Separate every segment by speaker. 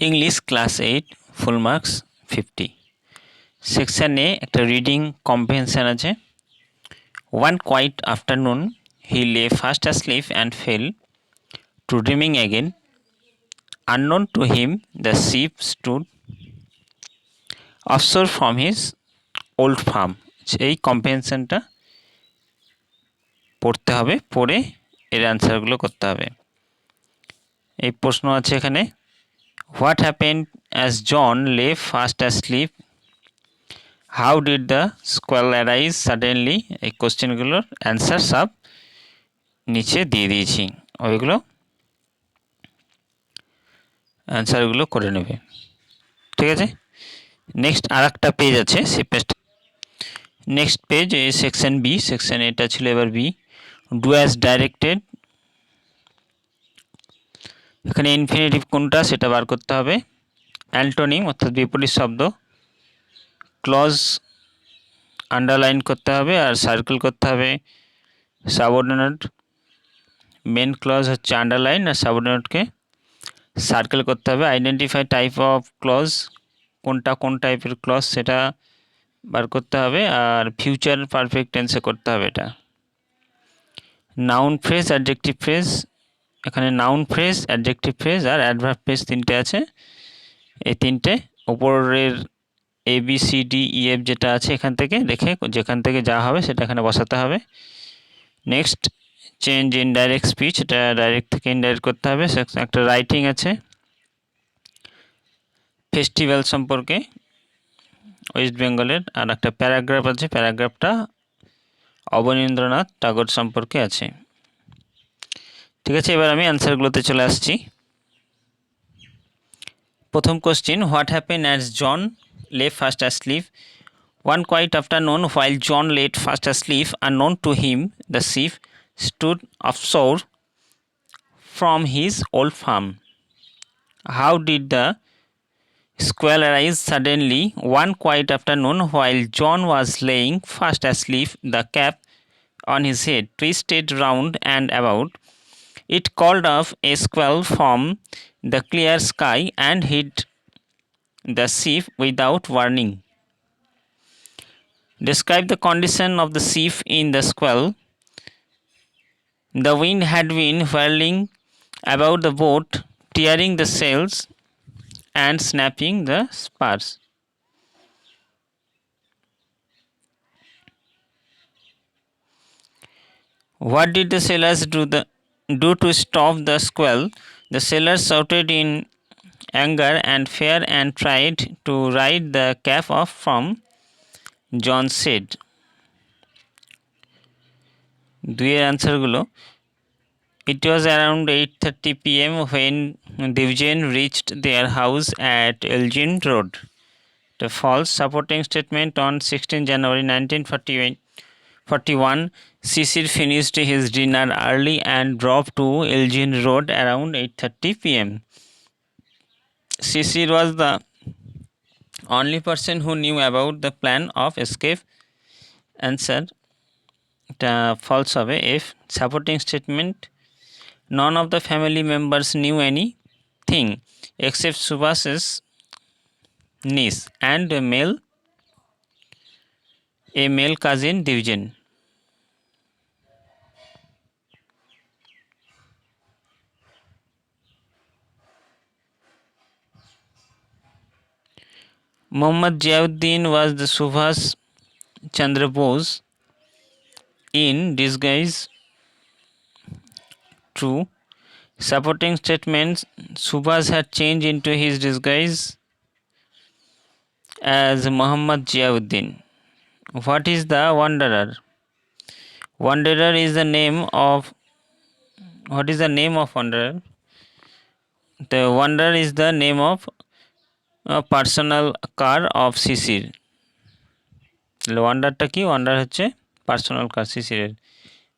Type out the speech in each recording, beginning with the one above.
Speaker 1: English class 8 full marks 50। Section A একটা reading comprehension আছে। One quiet afternoon he lay fast asleep and fell to dreaming again. Unknown to him, the sheep stood offshore from his old farm. এই কম্প্রিহেনশনটা পড়তে হবে, পড়ে এর অ্যান্সারগুলো করতে হবে। এই প্রশ্ন আছে এখানে, হোয়াট হ্যাপেন্ড অ্যাজ জন লে fast asleep? How did the স্কোয়াল arise suddenly? এই কোশ্চেনগুলোর অ্যান্সার সব নিচে দিয়ে দিয়েছি, ওইগুলো অ্যান্সারগুলো করে নেবে, ঠিক আছে। নেক্সট আর একটা পেজ আছে, সেই পেজটা নেক্সট পেজ এই সেকশন বি। সেকশন এটা ছিল, এবার বি। ডু অ্যাজ ডাইরেক্টেড, এখানে ইনফিনিটিভ কোনটা সেটা বার করতে হবে। অ্যান্টোনিম অর্থাৎ বিপরীত শব্দ, ক্লজ আন্ডারলাইন করতে হবে আর সার্কেল করতে হবে। সাবঅর্ডিনেট, মেন ক্লজ হচ্ছে আন্ডারলাইন আর সাবঅর্ডিনেটকে সার্কেল করতে হবে। আইডেন্টিফাই টাইপ অফ ক্লজ, কোনটা কোন টাইপের ক্লজ সেটা বার করতে হবে, আর ফিউচার পারফেক্ট টেন্সে করতে হবে এটা। নাউন ফ্রেজ, অ্যাডজেক্টিভ ফ্রেজ, এখানে নাউন ফ্রেজ, অ্যাডজেক্টিভ ফ্রেজ আর অ্যাডভার্ব ফ্রেজ তিনটে আছে। এই তিনটে ওপরের ABCDEF যেটা আছে এখান থেকে দেখে যেখান থেকে যা হবে সেটা এখানে বসাতে হবে। Next change in direct speech, এটা ডাইরেক্ট থেকে ইনডাইরেক্ট করতে হবে। একটা রাইটিং আছে ফেস্টিভ্যাল সম্পর্কে ওয়েস্ট বেঙ্গলের, আর একটা প্যারাগ্রাফ আছে, প্যারাগ্রাফটা অবনীন্দ্রনাথ টাগোর সম্পর্কে আছে, ঠিক আছে। এবার আমি অ্যান্সারগুলোতে চলে আসছি। প্রথম কোশ্চিন, হোয়াট হ্যাপেন অ্যাজ জন লে fast asleep? One quiet afternoon, while John lay fast asleep, unknown to him, the sheep stood offshore from his old farm. How did the squall arise suddenly? One quiet afternoon, while John was laying fast asleep, the cap on his head twisted round and about. It called off a squall from the clear sky and hit the sheep without warning. Describe the condition of the ship in the squall. The wind had been whirling about the boat, tearing the sails and snapping the spars. What did the sailors do to stop the squall? The sailors shouted in anger and fear and tried to ride the cap off from John's head. দুইয়ের অ্যান্সারগুলো, it was around 8:30 p.m. when Divjan reached their house at Elgin Road. The false supporting statement, on 16 January 1941, Sisir finished his dinner early and drove to Elgin Road around 8:30 p.m. Sisir was the only person who knew about the plan of escape. Answer, false হবে if supporting statement, none of the family members knew anything except Subhas's niece and a male cousin Divjan. Muhammad Ziauddin was the Subhas Chandra Bose in disguise. True. Supporting statements, Subhas had changed into his disguise as Muhammad Ziauddin. What is the wanderer? Wanderer is the name of, what is the name of wanderer? The wanderer is the name of a personal car of Sisir. ওয়ান্ডারটা কি? Wonder হচ্ছে personal car শিশিরের।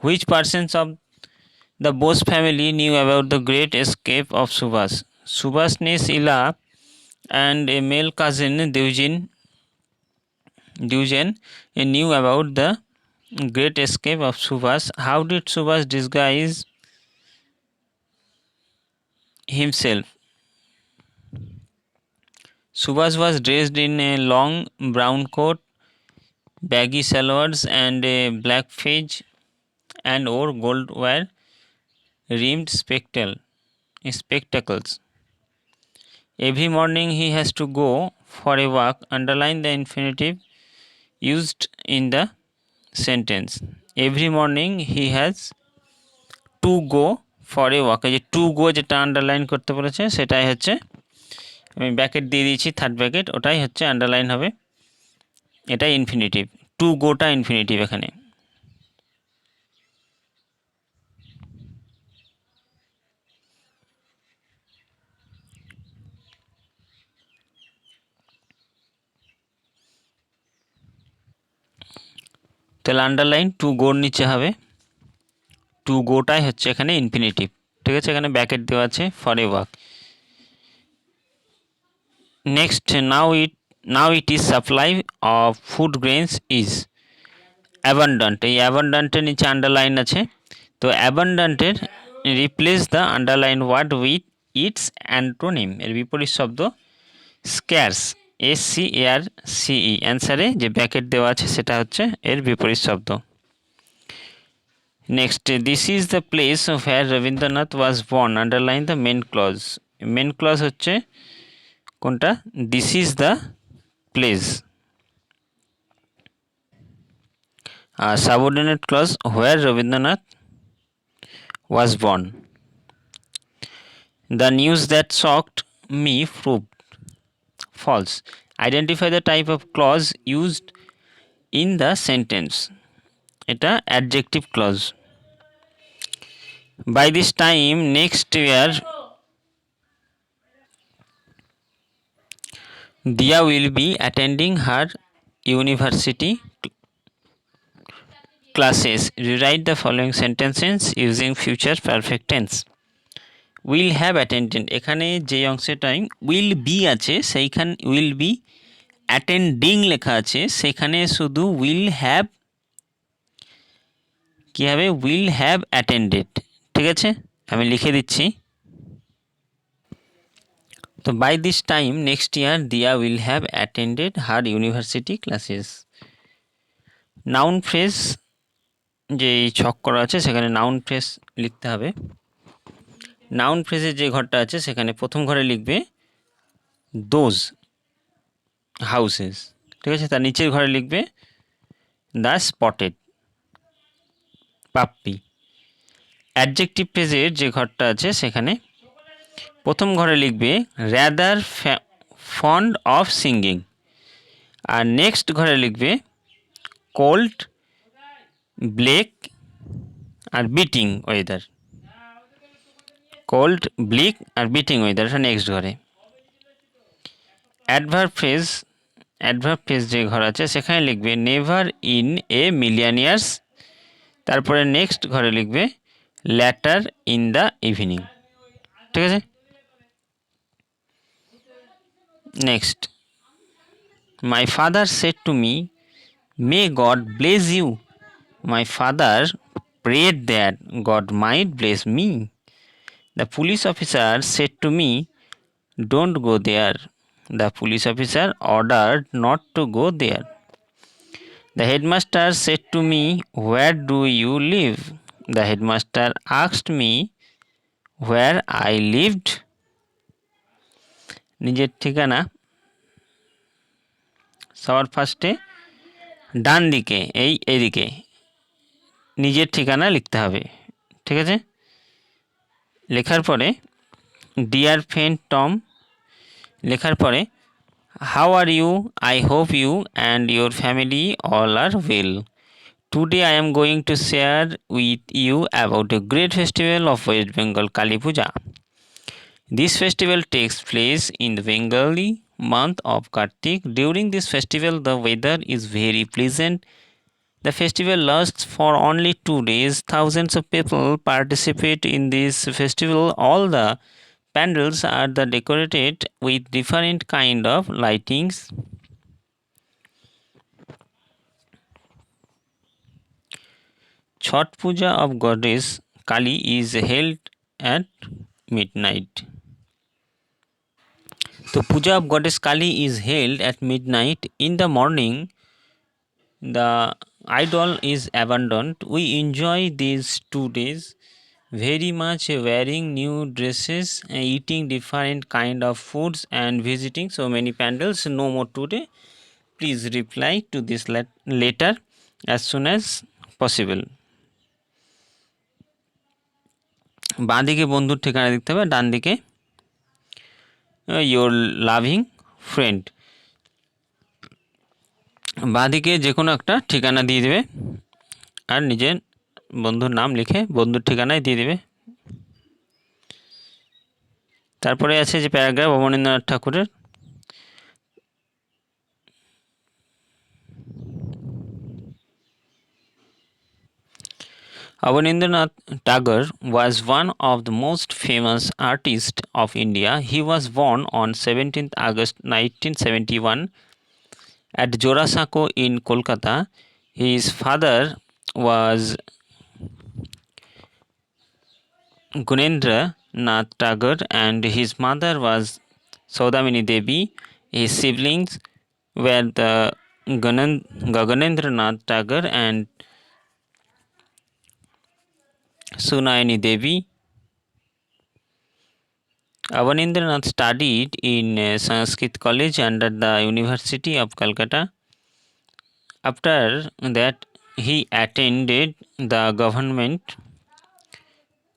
Speaker 1: Which persons of the Bose family knew about the great escape of Subhas? Subhas niece Ila and a male cousin Divjan knew about the great escape of Subhas. How did Subhas disguise himself? Subhash was dressed in a long brown coat, baggy salwars and a black fez, and wore gold wire rimmed spectacles. Every morning he has to go for a walk. Underline the infinitive used in the sentence. Every morning he has to go for a walk. এই যে to go যেটা underline করতে বলেছে সেটাই হচ্ছে, আমি bracket দিয়ে দিয়েছি, থার্ড ব্র্যাকেট, ওটাই হচ্ছে আন্ডারলাইন হবে, এটাই ইনফিনিটিভ। টু গোটা ইনফিনিটিভ এখানে। তাহলে আন্ডারলাইন টু গোর নিচে হবে, টু গোটাই হচ্ছে এখানে ইনফিনিটিভ, ঠিক আছে, এখানে ব্র্যাকেট দেওয়া আছে for a walk. Next, now it is supply of food grains is abundant. এই অ্যাবান্ডান্টের নিচে আন্ডারলাইন আছে, তো অ্যাবান্ডান্টের replace the underline word with its antonym, এর বিপরীত শব্দ স্ক্যার্স, SCARCE, অ্যান্সারে যে ব্র্যাকেট দেওয়া আছে সেটা হচ্ছে এর বিপরীত শব্দ। Next, this is the place where Rabindranath was born, underline the main clause. Main clause হচ্ছে কোনটা, দিস ইজ দ্য প্লেস। আর subordinate clause where Rabindranath was born. The news that shocked me proved false. Identify the type of clause used in the sentence. এটা adjective clause. By this time next year, Dia will be attending her university classes. Rewrite the following sentences using future perfect tense. Will have attended, এখানে যে অংশটাই will be আছে সেইখানে will be attending লেখা আছে, সেখানে শুধু will have কী হবে, will have attended, ঠিক আছে, আমি লিখে দিচ্ছি। তো by this time next year Diya will have attended her university classes. Noun phrase যে ছক করা আছে সেখানে নাউন ফ্রেজ লিখতে হবে। নাউন ফ্রেজের যে ঘরটা আছে সেখানে প্রথম ঘরে লিখবে দোজ হাউসেস, ঠিক আছে, তার নিচের ঘরে লিখবে দ্য স্পটেড পাপ্পি। অ্যাডজেক্টিভ ফ্রেজের যে ঘরটা আছে সেখানে প্রথম ঘরে লিখবে র্যাদার ফন্ড অফ সিঙ্গিং, আর নেক্সট ঘরে লিখবে কোল্ড, ব্লেক আর বিটিং ওয়েদার, কোল্ড, ব্লিক আর বিটিং ওয়েদার, এটা নেক্সট ঘরে। অ্যাডভার্ব ফ্রেজ যে ঘর আছে সেখানে লিখবে never in a million years, তারপরে নেক্সট ঘরে লিখবে ল্যাটার ইন দ্য ইভিনিং, ঠিক আছে। Next, my father said to me may God bless you, my father prayed that God might bless me, the police officer said to me don't go there, the police officer ordered not to go there. The headmaster said to me, where do you live? The headmaster asked me where I lived. নিজের ঠিকানা সবার ফার্স্টে ডান দিকে, এইদিকে নিজের ঠিকানা লিখতে হবে, ঠিক আছে। লেখার পরে ডিয়ার ফ্রেন্ড টম, লেখার পরে how are you, I hope you and your family all are well. Today I am going to share with you about a great festival of West Bengal, Kali Puja. This festival takes place in the Bengali month of Kartik. During this festival the weather is very pleasant. The festival lasts for only 2 days. Thousands of people participate in this festival. All the pandals are decorated with different kind of lightings. Chhath Puja of goddess Kali is held at midnight. The puja of goddess Kali is held at midnight. In the morning, the idol is abandoned. We enjoy these 2 days very much, wearing new dresses, eating different kind of foods, and visiting so many pandals. No more today. Please reply to this letter as soon as possible. বাঁ দিকে বন্ধুর ঠিকানা দিতে হবে, ডান দিকে your loving friend. বাঁ দিকে যে কোনো একটা ঠিকানা দিয়ে দেবে আর নিজের বন্ধুর নাম লিখে বন্ধুর ঠিকানায় দিয়ে দেবে। তারপরে আছে যে প্যারাগ্রাফ অবনীন্দ্রনাথ ঠাকুরের। Abanindranath Tagore was one of the most famous artists of India. He was born on 17th August 1971 at Jorasako in Kolkata. His father was Gunendra Nath Tagore and his mother was Saudamini Devi. His siblings were the Gaganendra Nath Tagore and Sunayani Devi. Abanindranath studied in Sanskrit College under the University of Calcutta. After that, he attended the Government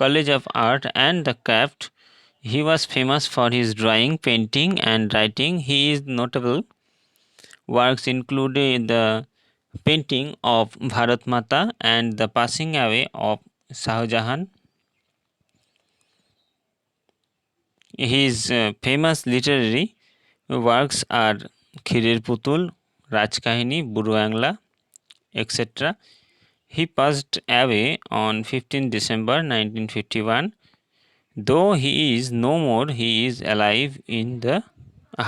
Speaker 1: College of Art and the Craft. He was famous for his drawing, painting, and writing. His notable works included the painting of Bharat Mata and the passing away of Shah Jahan. His famous literary works are Khirer Putul, Rajkahini, Buru Angla, etc. He passed away on 15 December 1951. Though he is no more, he is alive in the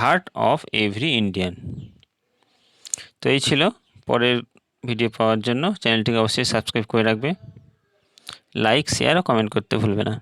Speaker 1: heart of every Indian. তো এই ছিল। পরের video পাওয়ার জন্য চ্যানেলটিকে অবশ্যই subscribe করে রাখবে, like share ও comment করতে ভুলবে না।